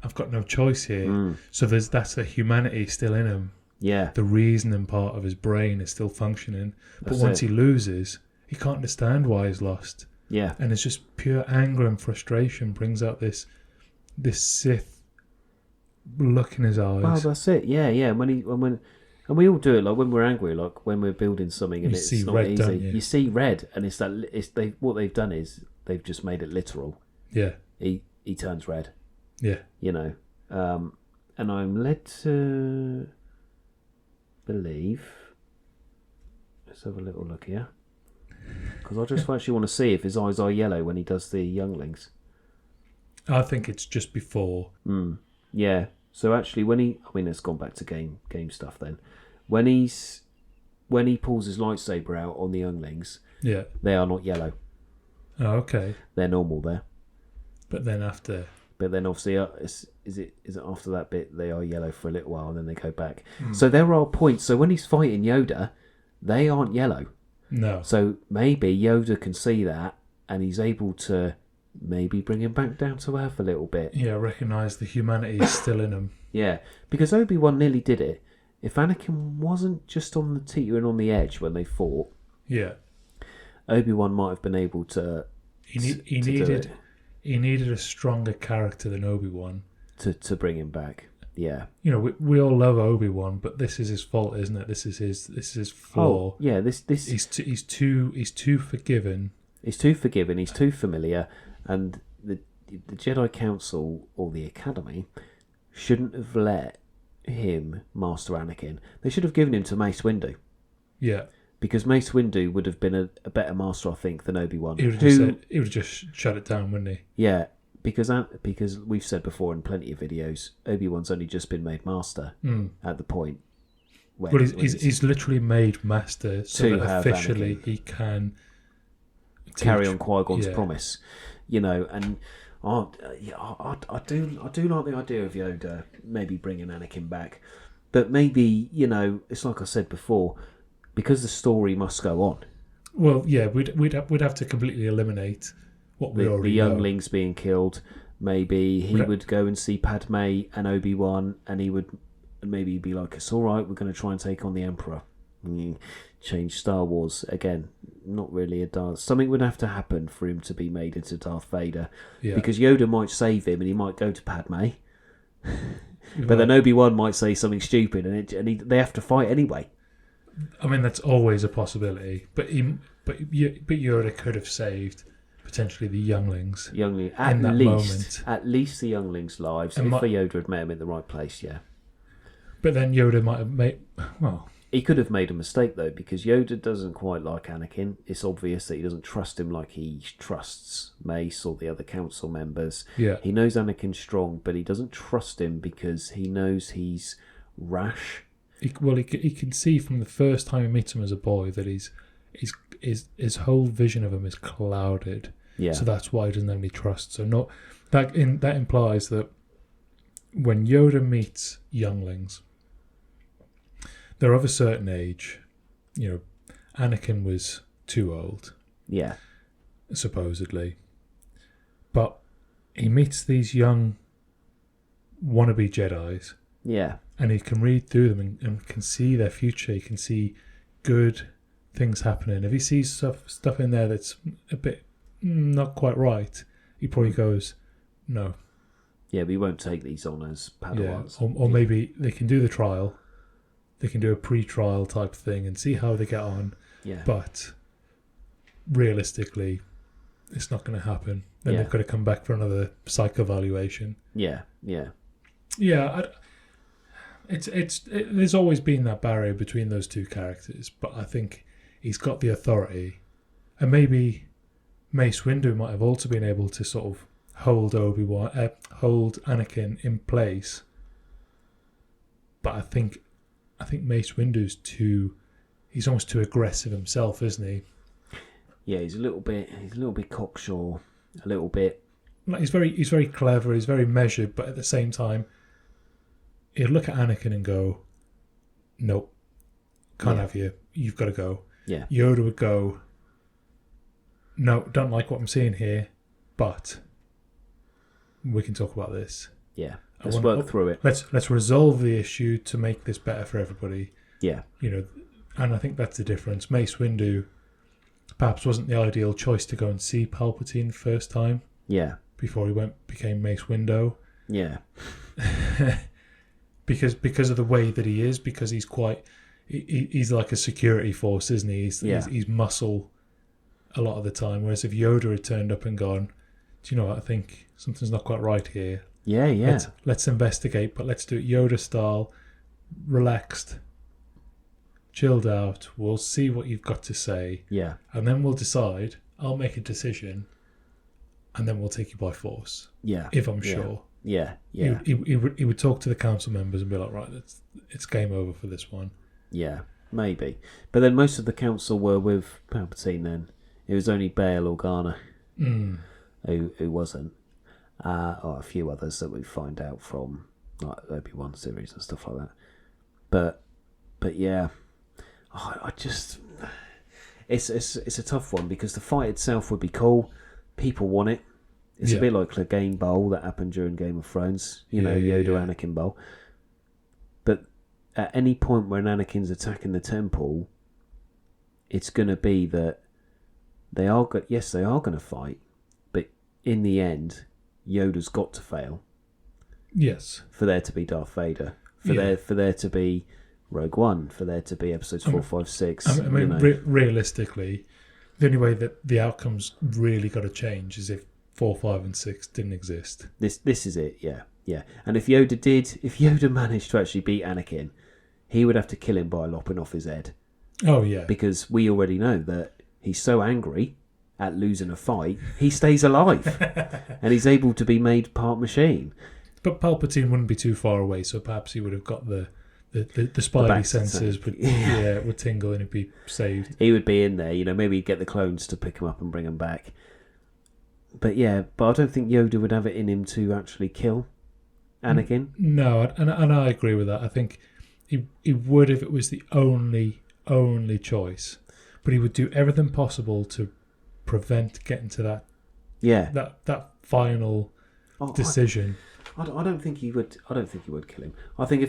I've got no choice here. So that's the humanity still in him. Yeah. The reasoning part of his brain is still functioning. But once he loses, he can't understand why he's lost. Yeah. And it's just pure anger and frustration brings out this Sith look in his eyes. Well, that's it. Yeah, yeah. And we all do it, like when we're angry, like when we're building something and it's not red, easy. don't you? You see red, and what they've done is they've just made it literal. Yeah. He turns red. Yeah. You know, and I'm led to believe. Let's have a little look here, because I just actually want to see if his eyes are yellow when he does the younglings. I think it's just before. Yeah. So actually, it's gone back to game stuff then. When he pulls his lightsaber out on the younglings, yeah, they are not yellow. Oh, okay. They're normal there. But then obviously, is it after that bit they are yellow for a little while and then they go back. So there are points. So when he's fighting Yoda, they aren't yellow. No. So maybe Yoda can see that and he's able to maybe bring him back down to earth a little bit. Yeah, recognise the humanity is still in him. Yeah, because Obi-Wan nearly did it. If Anakin wasn't just on the teetering on the edge when they fought, yeah, Obi-Wan might have been able to. He needed a stronger character than Obi-Wan to bring him back. Yeah, you know, we all love Obi-Wan, but this is his fault, isn't it? This is his flaw. Oh, yeah, this he's too forgiving. He's too forgiving. He's too familiar, and the Jedi Council or the Academy shouldn't have let him master Anakin. They should have given him to Mace Windu. Yeah. Because Mace Windu would have been a better master, I think, than Obi-Wan. He would have just shut it down, wouldn't he? Yeah, because we've said before in plenty of videos, Obi-Wan's only just been made master at the point. Well, he's literally made master so that officially Anakin. He can carry on Qui-Gon's promise. You know, and I do like the idea of Yoda maybe bringing Anakin back, but maybe, you know, it's like I said before, because the story must go on. Well, yeah, we'd have to completely eliminate what we already know. The younglings being killed. Maybe he would go and see Padme and Obi-Wan, and he would maybe be like, "It's all right, we're going to try and take on the Emperor." Change Star Wars again. Not really a dance. Something would have to happen for him to be made into Darth Vader, because Yoda might save him and he might go to Padme, but then Obi-Wan might say something stupid and they have to fight anyway. I mean, that's always a possibility, but Yoda could have saved potentially the younglings. At least the younglings' lives, if Yoda had met him in the right place, yeah. But then Yoda might have made. Well, He could have made a mistake though, because Yoda doesn't quite like Anakin. It's obvious that he doesn't trust him like he trusts Mace or the other council members. Yeah. He knows Anakin's strong, but he doesn't trust him because he knows he's rash. He can see from the first time he meets him as a boy that his whole vision of him is clouded. Yeah. So that's why he doesn't have any trust. So that implies that when Yoda meets younglings, they're of a certain age. Anakin was too old. Yeah. Supposedly. But he meets these young wannabe Jedis. Yeah. And he can read through them and can see their future. He can see good things happening. If he sees stuff in there that's a bit not quite right, he probably goes, no. Yeah, we won't take these on as Padawans. Yeah. Or maybe they can do the trial. They can do a pre-trial type thing and see how they get on. Yeah. But realistically, it's not going to happen. Then they've got to come back for another psych evaluation. Yeah, yeah. Yeah, there's always been that barrier between those two characters, but I think he's got the authority. And maybe Mace Windu might have also been able to sort of hold Anakin in place. But I think Mace Windu's he's almost too aggressive himself, isn't he? Yeah, he's a little bit cocksure, a little bit. He's very clever, he's very measured, but at the same time, he'll look at Anakin and go, nope, can't have you, you've got to go. Yeah. Yoda would go, no, don't like what I'm seeing here, but we can talk about this. Yeah. Let's work through it. Let's resolve the issue to make this better for everybody. Yeah. And I think that's the difference. Mace Windu perhaps wasn't the ideal choice to go and see Palpatine first time. Yeah. Before he became Mace Windu. Yeah. because of the way that he is, because he's he's like a security force, isn't he? He's muscle a lot of the time. Whereas if Yoda had turned up and gone, do you know what, I think something's not quite right here. Yeah, yeah. Let's investigate, but let's do it Yoda style, relaxed, chilled out. We'll see what you've got to say. Yeah. And then we'll decide. I'll make a decision, and then we'll take you by force. Yeah. If I'm sure. Yeah, yeah. He would talk to the council members and be like, right, it's game over for this one. Yeah, maybe. But then most of the council were with Palpatine then. It was only Bail Organa who wasn't. Or a few others that we find out from like Obi-Wan series and stuff like that. But yeah, I just it's a tough one because the fight itself would be cool. People want it. It's a bit like the Game Bowl that happened during Game of Thrones. Yoda Anakin Bowl. But at any point when Anakin's attacking the temple, it's going to be that they are going to fight, but in the end, Yoda's got to fail. Yes. For there to be Darth Vader. For there to be Rogue One. For there to be episodes 4, 5, 6. Realistically, the only way that the outcome's really got to change is if 4, 5, and 6 didn't exist. This is it. Yeah. And if Yoda managed to actually beat Anakin, he would have to kill him by lopping off his head. Oh yeah. Because we already know that he's so angry at losing a fight, he stays alive, and he's able to be made part machine. But Palpatine wouldn't be too far away, so perhaps he would have got the spidey senses would tingle and he'd be saved. He would be in there, maybe he'd get the clones to pick him up and bring him back. But I don't think Yoda would have it in him to actually kill Anakin. No, and I agree with that. I think he would if it was the only choice, but he would do everything possible to prevent getting to that final decision. I don't think he would. I don't think he would kill him. I think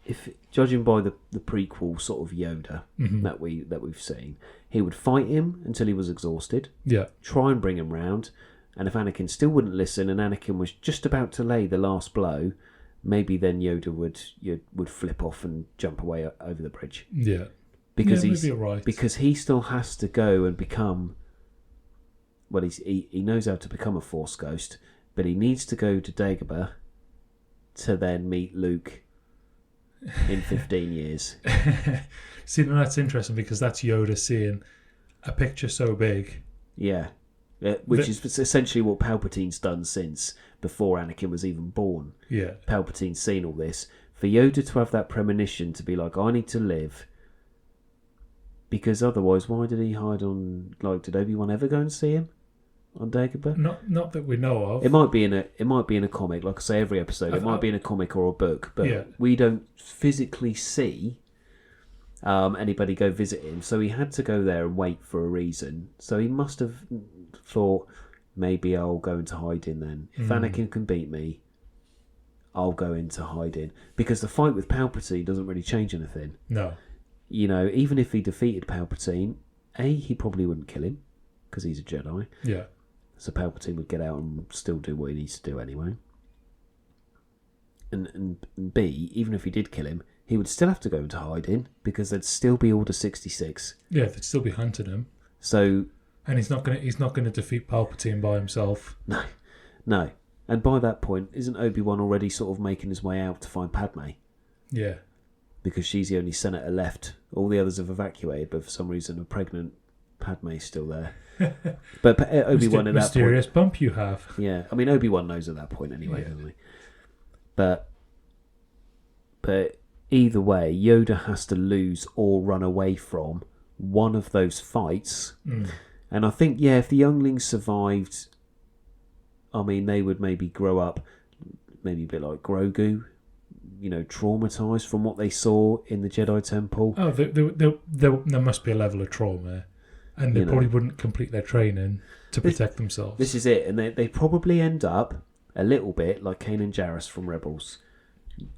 if judging by the prequel sort of Yoda that we've seen, he would fight him until he was exhausted. Yeah. Try and bring him round, and if Anakin still wouldn't listen, and Anakin was just about to lay the last blow, maybe then Yoda would flip off and jump away over the bridge. Yeah. Because maybe you're right. Because he still has to go and become. Well, he knows how to become a Force ghost, but he needs to go to Dagobah to then meet Luke in 15 years. See, now that's interesting because that's Yoda seeing a picture so big. Yeah. Which is essentially what Palpatine's done since before Anakin was even born. Yeah. Palpatine's seen all this. For Yoda to have that premonition to be like, I need to live, because otherwise, why did he hide on? Like, did Obi-Wan ever go and see him on Dagobah? Not that we know of. It might be in a comic. Like I say, every episode, it might be in a comic or a book, but we don't physically see anybody go visit him. So he had to go there and wait for a reason. So he must have thought, maybe I'll go into hiding then. If Anakin can beat me, I'll go into hiding, because the fight with Palpatine doesn't really change anything. No. You know, even if he defeated Palpatine, he probably wouldn't kill him because he's a Jedi. Yeah. So Palpatine would get out and still do what he needs to do anyway. And B, even if he did kill him, he would still have to go into hiding because there'd still be Order 66. Yeah, they'd still be hunting him. So, and he's not gonna defeat Palpatine by himself. No. And by that point, isn't Obi-Wan already sort of making his way out to find Padme? Yeah. Because she's the only senator left. All the others have evacuated, but for some reason a pregnant Padme's still there. But Obi-Wan at that point... Mysterious bump you have. Yeah, I mean, Obi-Wan knows at that point anyway, doesn't he? But either way, Yoda has to lose or run away from one of those fights. And I think, if the younglings survived, I mean, they would maybe grow up maybe a bit like Grogu, you know, traumatised from what they saw in the Jedi Temple. Oh, there must be a level of trauma, and they probably wouldn't complete their training to protect themselves. This is it, and they probably end up a little bit like Kanan Jarrus from Rebels.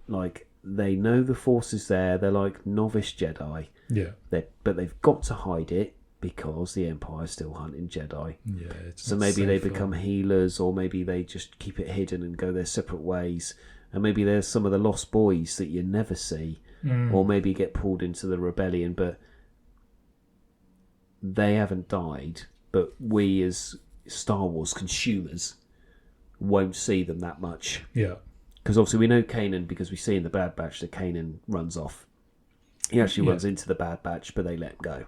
Like, they know the Force is there, they're like novice Jedi. Yeah. But they've got to hide it because the Empire's still hunting Jedi. Yeah. So maybe they become healers, or maybe they just keep it hidden and go their separate ways. And maybe there's some of the lost boys that you never see, or maybe get pulled into the rebellion, but they haven't died. But we as Star Wars consumers won't see them that much. Yeah. Because obviously we know Kanan, because we see in the Bad Batch that Kanan runs off. He actually runs into the Bad Batch, but they let him go.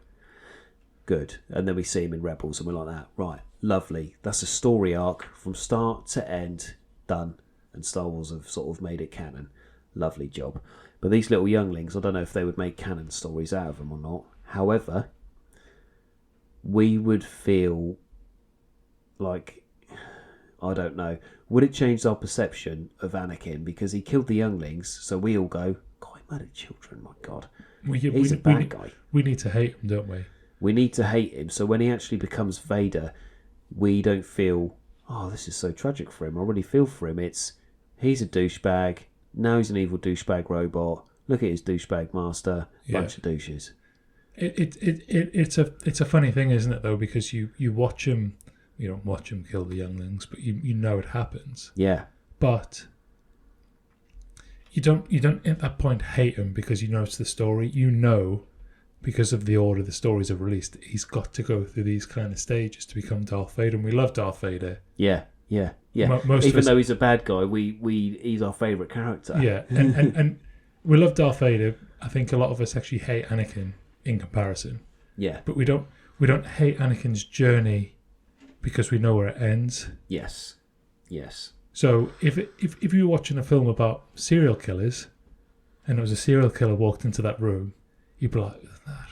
Good. And then we see him in Rebels, and we're like that. Right, lovely. That's a story arc from start to end, done. And Star Wars have sort of made it canon. Lovely job. But these little younglings, I don't know if they would make canon stories out of them or not. However, we would feel like, I don't know, would it change our perception of Anakin? Because he killed the younglings, so we all go, God, he murdered children, my God. He's a bad guy. We need to hate him, don't we? We need to hate him, so when he actually becomes Vader, we don't feel, oh, this is so tragic for him. I really feel for him. It's, he's a douchebag. Now he's an evil douchebag robot. Look at his douchebag master. Bunch of douches. It's a funny thing, isn't it, though? Because you watch him, you don't watch him kill the younglings, but you know it happens. Yeah. But you don't at that point hate him because you know it's the story. You know, because of the order the stories are released, he's got to go through these kind of stages to become Darth Vader, and we love Darth Vader. Yeah. Even though he's a bad guy, he's our favourite character. Yeah, and we love Darth Vader. I think a lot of us actually hate Anakin in comparison. Yeah. But we don't hate Anakin's journey because we know where it ends. Yes. So if you were watching a film about serial killers, and there was a serial killer walked into that room, you'd be like, that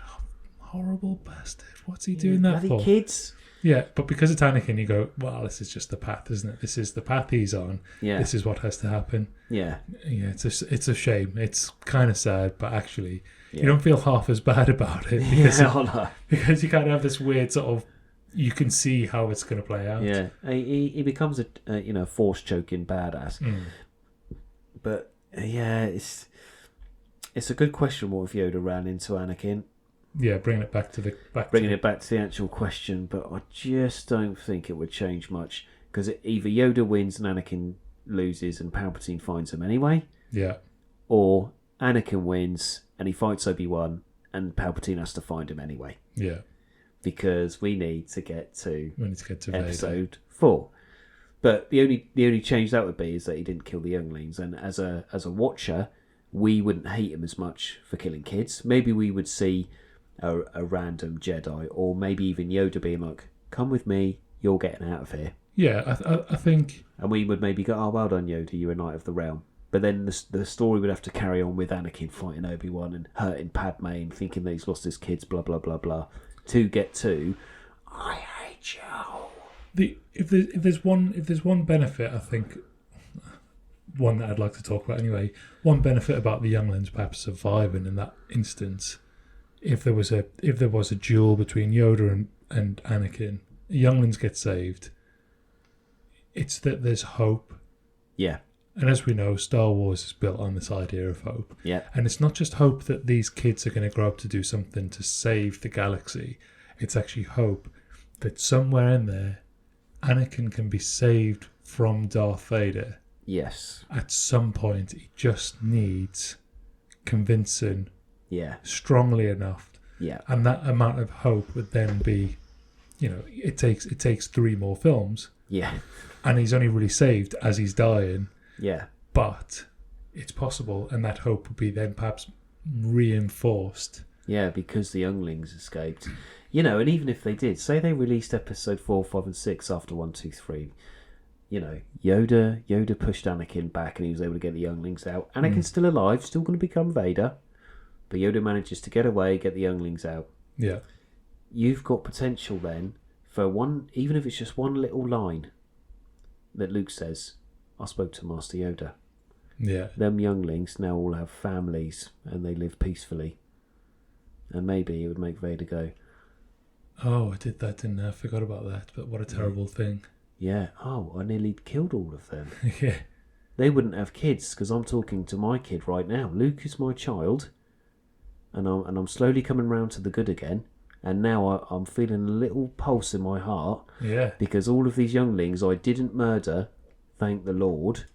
horrible bastard. What's he doing that for? Kids. Yeah, but because it's Anakin, you go, well, this is just the path, isn't it? This is the path he's on. Yeah. This is what has to happen. Yeah. Yeah, it's a shame. It's kind of sad, but actually, you don't feel half as bad about it because, because you kind of have this weird sort of, you can see how it's going to play out. Yeah, he becomes a force choking badass. But it's a good question. What if Yoda ran into Anakin? Yeah, bringing it back to the actual question, but I just don't think it would change much, because either Yoda wins and Anakin loses and Palpatine finds him anyway. Yeah. Or Anakin wins and he fights Obi-Wan and Palpatine has to find him anyway. Yeah. Because we need to get to episode 4. But the only change that would be is that he didn't kill the younglings, and as a watcher, we wouldn't hate him as much for killing kids. Maybe we would see a random Jedi, or maybe even Yoda being like, "Come with me, you're getting out of here." Yeah, I think... And we would maybe go, "Oh, well done, Yoda, you're a Knight of the Realm." But then the story would have to carry on with Anakin fighting Obi-Wan and hurting Padme and thinking that he's lost his kids, blah, blah, blah, blah, to get to, "I hate you." If there's one benefit, I think, one that I'd like to talk about anyway, one benefit about the younglings perhaps surviving in that instance, if there was a duel between Yoda and Anakin, younglings get saved, it's that there's hope. Yeah. And as we know, Star Wars is built on this idea of hope. Yeah. And it's not just hope that these kids are going to grow up to do something to save the galaxy. It's actually hope that somewhere in there, Anakin can be saved from Darth Vader. Yes. At some point, he just needs convincing strongly enough. Yeah. And that amount of hope would then be, it takes 3 more films. Yeah. And he's only really saved as he's dying. Yeah. But it's possible, and that hope would be then perhaps reinforced. Yeah, because the younglings escaped. And even if they did, say they released episode 4, 5 and 6 after 1, 2, 3, Yoda pushed Anakin back and he was able to get the younglings out. Anakin's still alive, still going to become Vader, but Yoda manages to get away, get the younglings out. Yeah. You've got potential then for one, even if it's just one little line that Luke says, "I spoke to Master Yoda." Yeah. Them younglings now all have families and they live peacefully. And maybe it would make Vader go, "Oh, I did that, didn't I? I forgot about that, but what a terrible thing." Yeah. "Oh, I nearly killed all of them." Yeah. They wouldn't have kids because I'm talking to my kid right now. Luke is my child, and I'm slowly coming round to the good again. And now I'm feeling a little pulse in my heart. Yeah. Because all of these younglings I didn't murder, thank the Lord,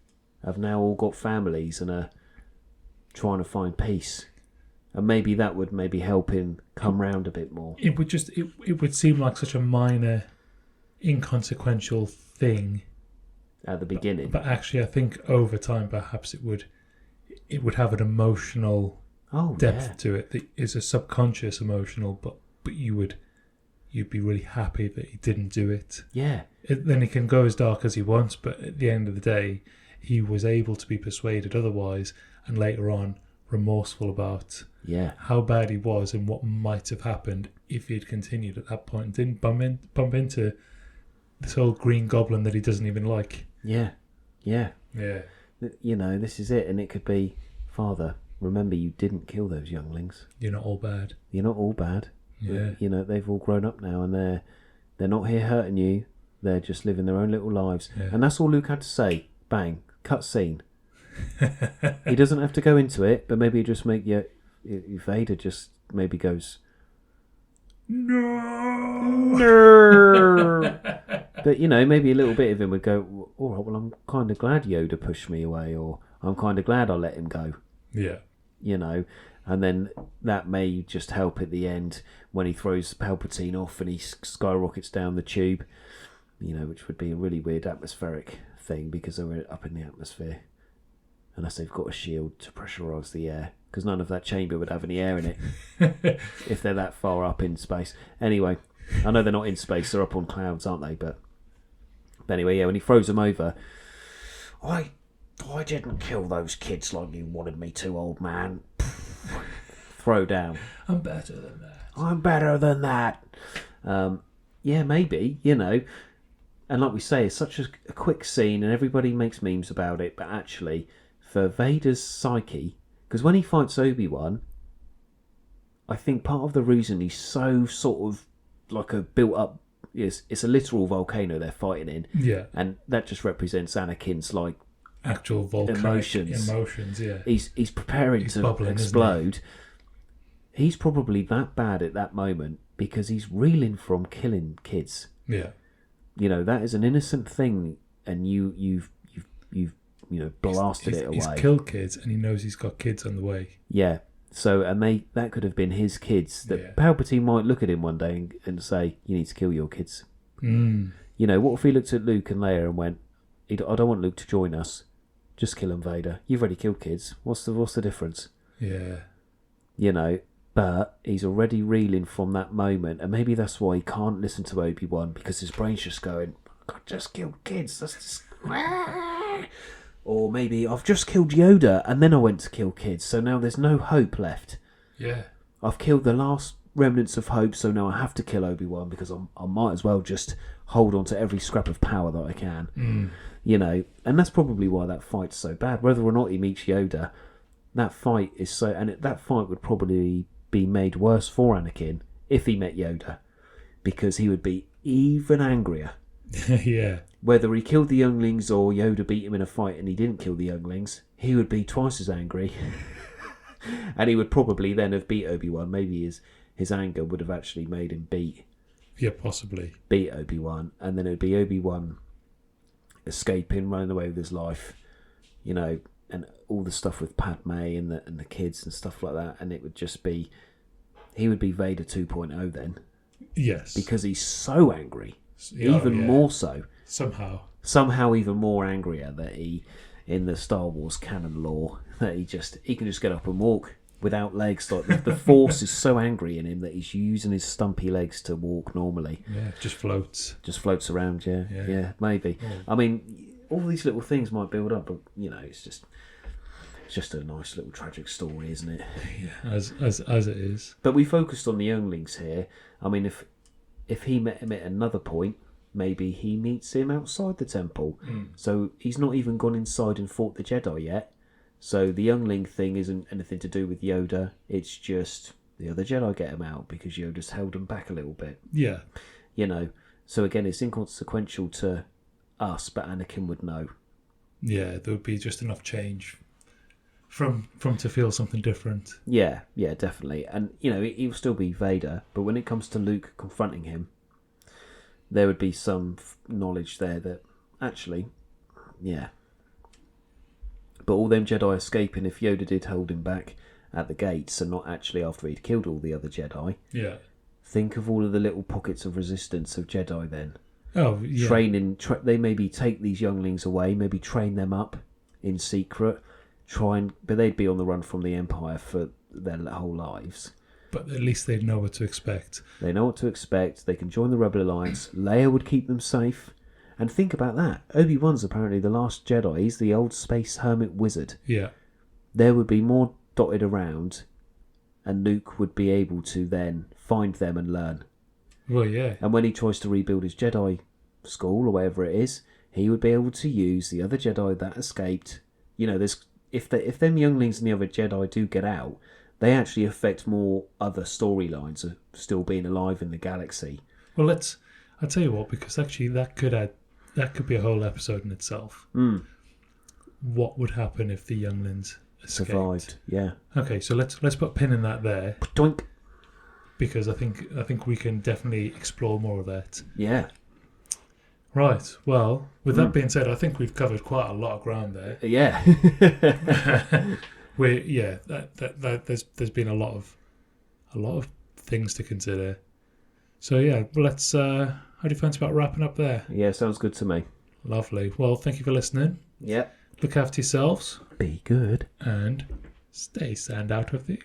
have now all got families and are trying to find peace. And maybe that would help him come round a bit more. It would seem like such a minor, inconsequential thing At the beginning. But actually, I think over time, perhaps it would have an emotional depth to it that is a subconscious emotional, but you'd be really happy that he didn't do it. Yeah. Then he can go as dark as he wants, but at the end of the day, he was able to be persuaded otherwise, and later on remorseful about how bad he was and what might have happened if he had continued at that point and didn't bump into this whole green goblin that he doesn't even like. Yeah. This is it, and it could be, "Father, remember you didn't kill those younglings. You're not all bad. You're not all bad. Yeah. They've all grown up now, and they're not here hurting you. They're just living their own little lives." Yeah. And that's all Luke had to say. Bang. Cut scene. He doesn't have to go into it, but maybe just make Vader just maybe goes, "No." But maybe a little bit of him would go, "All right, well, I'm kind of glad Yoda pushed me away," or "I'm kind of glad I let him go." Yeah. And then that may just help at the end when he throws Palpatine off and he skyrockets down the tube, which would be a really weird atmospheric thing because they were up in the atmosphere. Unless they've got a shield to pressurise the air, because none of that chamber would have any air in it if they're that far up in space. Anyway, I know they're not in space, they're up on clouds, aren't they? But anyway, when he throws them over, I didn't kill those kids like you wanted me to, old man. Throw down. I'm better than that. I'm better than that. Maybe, And like we say, it's such a quick scene and everybody makes memes about it, but actually, for Vader's psyche, because when he fights Obi-Wan, I think part of the reason he's so sort of like a built-up, it's a literal volcano they're fighting in. Yeah. And that just represents Anakin's, like, actual volcanic emotions, yeah. He's preparing to bubbling, explode. He's probably that bad at that moment because he's reeling from killing kids. Yeah. That is an innocent thing, and you've blasted it away. He's killed kids, and he knows he's got kids on the way. Yeah. So, and that could have been his kids. That Palpatine might look at him one day and say, "You need to kill your kids." Mm. What if he looked at Luke and Leia and went, "I don't want Luke to join us, Just kill him, Vader. You've already killed kids. What's the difference? Yeah. You know, but he's already reeling from that moment, and maybe that's why he can't listen to Obi-Wan, because his brain's just going, I just killed kids. That's just... Or maybe I've just killed Yoda and then I went to kill kids, so now there's no hope left. Yeah. I've killed the last remnants of hope, so now I have to kill Obi-Wan because I might as well just hold on to every scrap of power that I can. You know, and that's probably why that fight's so bad. Whether or not he meets Yoda, that fight is so... And that fight would probably be made worse for Anakin if he met Yoda, because he would be even angrier. Yeah. Whether he killed the younglings or Yoda beat him in a fight and he didn't kill the younglings, he would be twice as angry. And he would probably then have beat Obi-Wan. Maybe his anger would have actually made him beat Possibly. Beat Obi-Wan. And then it would be Obi-Wan escaping, running away with his life, you know, and all the stuff with Padme and the kids and stuff like that. And it would just be... He would be Vader 2.0 then. Yes. Because he's so angry. More so. Somehow even more angrier that he, in the Star Wars canon lore, that he can just get up and walk without legs. Like the Force is so angry in him that he's using his stumpy legs to walk normally. Yeah, just floats. Just floats around, yeah, maybe. Oh. I mean, all these little things might build up, but, you know, it's just a nice little tragic story, isn't it? Yeah, as it is. But we focused on the younglings here. I mean, if he met him at another point, maybe he meets him outside the temple. So he's not even gone inside and fought the Jedi yet. So the youngling thing isn't anything to do with Yoda. It's just the other Jedi get him out because Yoda's held him back a little bit. Yeah. You know, so again, it's inconsequential to us, but Anakin would know. Yeah, there would be just enough change from to feel something different. Yeah, definitely. And, you know, he'll still be Vader, but when it comes to Luke confronting him, there would be some knowledge there that actually, yeah. But all them Jedi escaping, if Yoda did hold him back at the gates and not actually after he'd killed all the other Jedi. Yeah. Think of all of the little pockets of resistance of Jedi then. Oh, yeah. They maybe take these younglings away, maybe train them up in secret, but they'd be on the run from the Empire for their whole lives. But at least they'd know what to expect. They know what to expect. They can join the Rebel Alliance. Leia would keep them safe. And think about that. Obi-Wan's apparently the last Jedi. He's the old space hermit wizard. Yeah. There would be more dotted around, and Luke would be able to then find them and learn. Well, yeah. And when he tries to rebuild his Jedi school or whatever it is, he would be able to use the other Jedi that escaped. You know, if them younglings and the other Jedi do get out, they actually affect more other storylines of still being alive in the galaxy. Well, I'll tell you what, because actually that could be a whole episode in itself. What would happen if the younglings escaped? Survived, yeah. Okay, so let's put a pin in that there. Doink. Because I think we can definitely explore more of that. Yeah. Right. Well, with that being said, I think we've covered quite a lot of ground there. Yeah. There's been a lot of things to consider. So yeah, let's. How do you fancy about wrapping up there? Yeah, sounds good to me. Lovely. Well, thank you for listening. Yeah. Look after yourselves. Be good. And stay sand out of the...